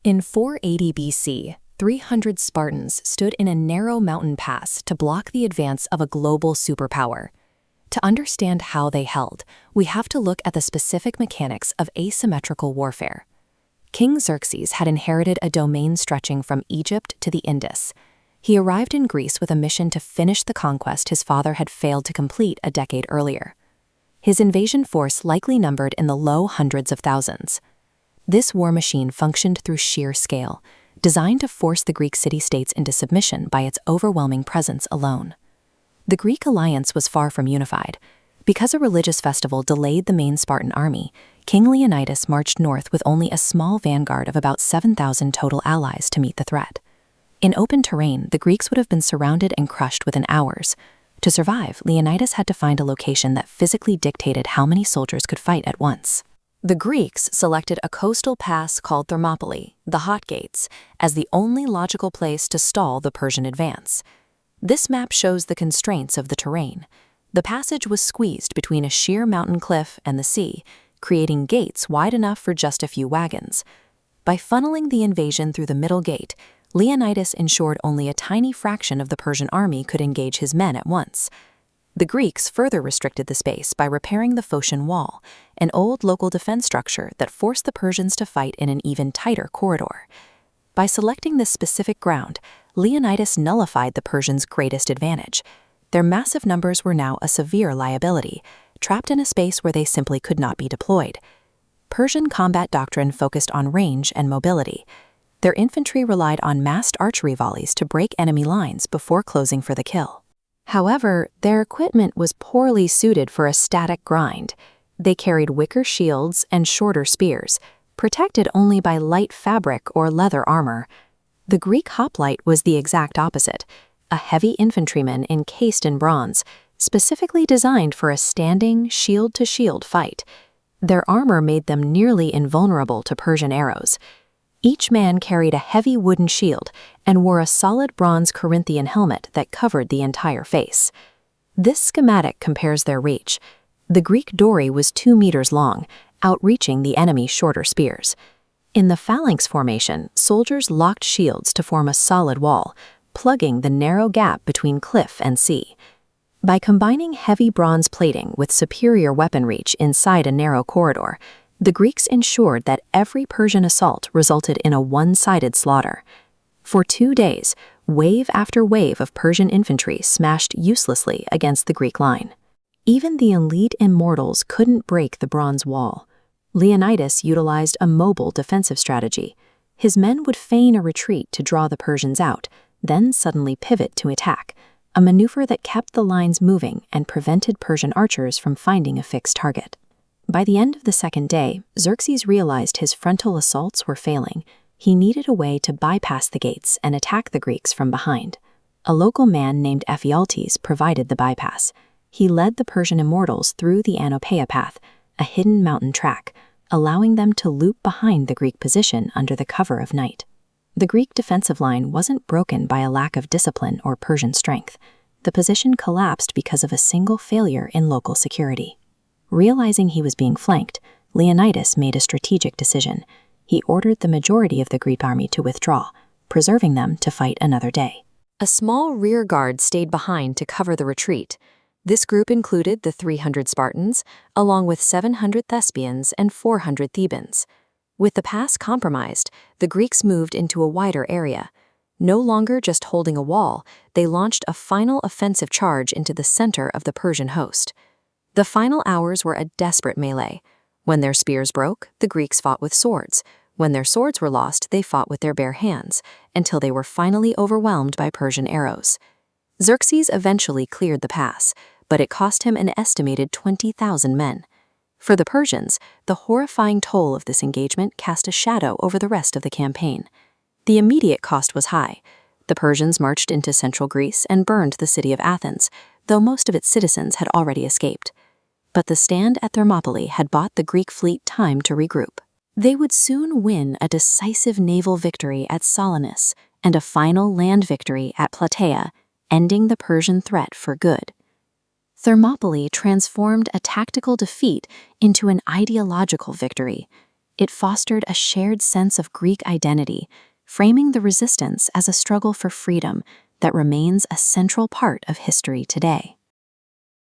In 480 BC, 300 Spartans stood in a narrow mountain pass to block the advance of a global superpower. To understand how they held, we have to look at the specific mechanics of asymmetrical warfare. King Xerxes had inherited a domain stretching from Egypt to the Indus. He arrived in Greece with a mission to finish the conquest his father had failed to complete a decade earlier. His invasion force likely numbered in the low hundreds of thousands. This war machine functioned through sheer scale, designed to force the Greek city-states into submission by its overwhelming presence alone. The Greek alliance was far from unified. Because a religious festival delayed the main Spartan army, King Leonidas marched north with only a small vanguard of about 7,000 total allies to meet the threat. In open terrain, the Greeks would have been surrounded and crushed within hours. To survive, Leonidas had to find a location that physically dictated how many soldiers could fight at once. The Greeks selected a coastal pass called Thermopylae, the Hot Gates, as the only logical place to stall the Persian advance. This map shows the constraints of the terrain. The passage was squeezed between a sheer mountain cliff and the sea, creating gates wide enough for just a few wagons. By funneling the invasion through the middle gate, Leonidas ensured only a tiny fraction of the Persian army could engage his men at once. The Greeks further restricted the space by repairing the Phocian Wall, an old local defense structure that forced the Persians to fight in an even tighter corridor. By selecting this specific ground, Leonidas nullified the Persians' greatest advantage. Their massive numbers were now a severe liability, trapped in a space where they simply could not be deployed. Persian combat doctrine focused on range and mobility. Their infantry relied on massed archery volleys to break enemy lines before closing for the kill. However, their equipment was poorly suited for a static grind. They carried wicker shields and shorter spears, protected only by light fabric or leather armor. The Greek hoplite was the exact opposite, a heavy infantryman encased in bronze, specifically designed for a standing, shield-to-shield fight. Their armor made them nearly invulnerable to Persian arrows. Each man carried a heavy wooden shield and wore a solid bronze Corinthian helmet that covered the entire face. This schematic compares their reach. The Greek dory was 2 meters long, outreaching the enemy's shorter spears. In the phalanx formation, soldiers locked shields to form a solid wall, plugging the narrow gap between cliff and sea. By combining heavy bronze plating with superior weapon reach inside a narrow corridor, the Greeks ensured that every Persian assault resulted in a one-sided slaughter. For 2 days, wave after wave of Persian infantry smashed uselessly against the Greek line. Even the elite immortals couldn't break the bronze wall. Leonidas utilized a mobile defensive strategy. His men would feign a retreat to draw the Persians out, then suddenly pivot to attack, a maneuver that kept the lines moving and prevented Persian archers from finding a fixed target. By the end of the second day, Xerxes realized his frontal assaults were failing. He needed a way to bypass the gates and attack the Greeks from behind. A local man named Ephialtes provided the bypass. He led the Persian immortals through the Anopeia path, a hidden mountain track, allowing them to loop behind the Greek position under the cover of night. The Greek defensive line wasn't broken by a lack of discipline or Persian strength. The position collapsed because of a single failure in local security. Realizing he was being flanked, Leonidas made a strategic decision. He ordered the majority of the Greek army to withdraw, preserving them to fight another day. A small rear guard stayed behind to cover the retreat. This group included the 300 Spartans, along with 700 Thespians and 400 Thebans. With the pass compromised, the Greeks moved into a wider area. No longer just holding a wall, they launched a final offensive charge into the center of the Persian host. The final hours were a desperate melee. When their spears broke, the Greeks fought with swords. When their swords were lost, they fought with their bare hands, until they were finally overwhelmed by Persian arrows. Xerxes eventually cleared the pass, but it cost him an estimated 20,000 men. For the Persians, the horrifying toll of this engagement cast a shadow over the rest of the campaign. The immediate cost was high. The Persians marched into central Greece and burned the city of Athens, though most of its citizens had already escaped. But the stand at Thermopylae had bought the Greek fleet time to regroup. They would soon win a decisive naval victory at Salamis and a final land victory at Plataea, ending the Persian threat for good. Thermopylae transformed a tactical defeat into an ideological victory. It fostered a shared sense of Greek identity, framing the resistance as a struggle for freedom that remains a central part of history today.